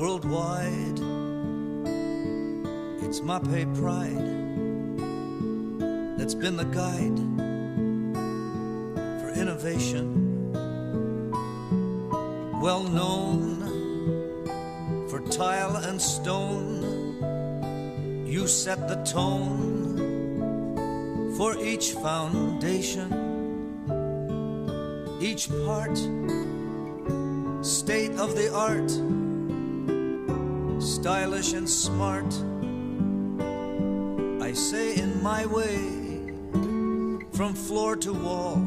worldwide. It's Mapei pride that's been the guide for innovation. Well known for tile and stone, you set the tone for each foundation. Each part, state of the art, stylish and smart. I say in my way, from floor to wall,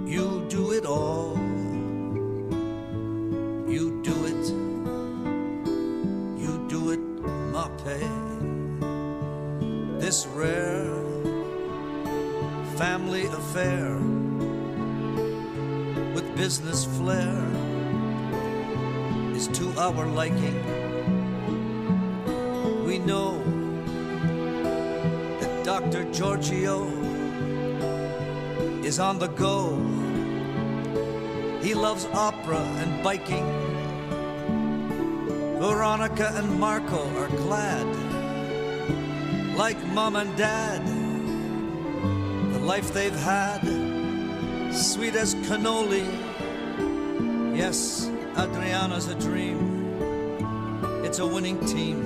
you do it all. You do it, Mapei. This rare family affair with business flair is to our liking. We know that Dr. Giorgio is on the go. He loves opera and biking. Veronica and Marco are glad, like mom and dad, the life they've had, sweet as cannoli. Yes, Adriana's a dream. It's a winning team.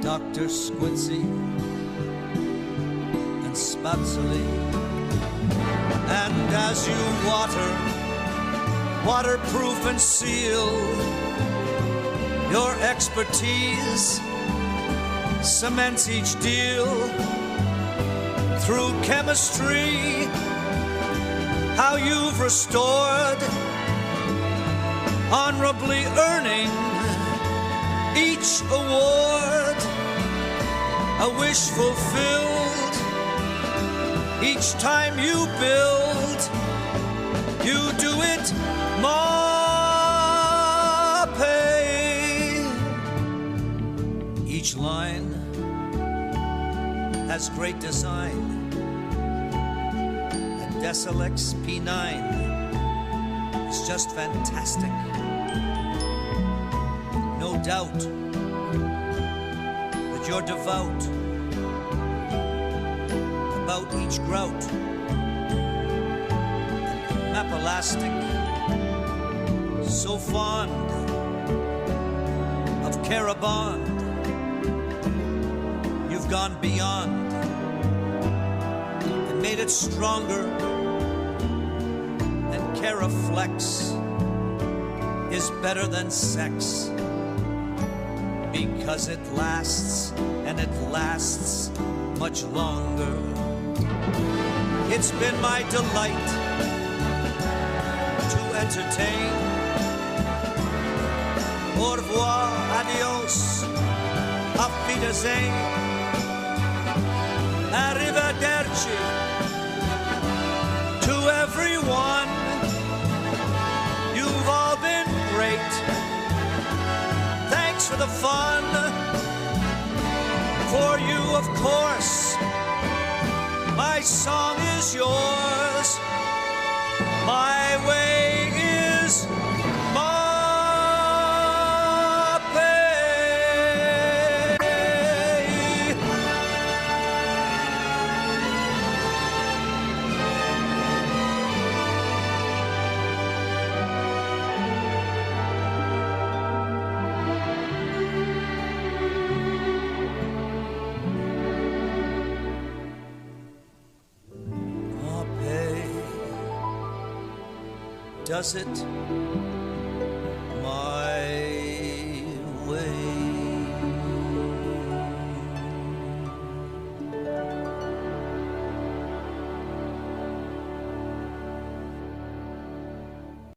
Dr. Squincy and Spatzoli. And as you waterproof and seal, your expertise cements each deal through chemistry. How you've restored, honorably earning each award, a wish fulfilled each time you build. You do it, Mapei. Each line has great design. Desilex P9 is just fantastic. No doubt that you're devout about each grout. Mapelastic, so fond of Carabond. You've gone beyond and made it stronger. Caraflex is better than sex because it lasts, and it lasts much longer. It's been my delight to entertain. Au revoir, adios, auf Wiedersehen, arrivederci to everyone. You've all been great. Thanks for the fun. For you, of course, my song is yours. My way is does it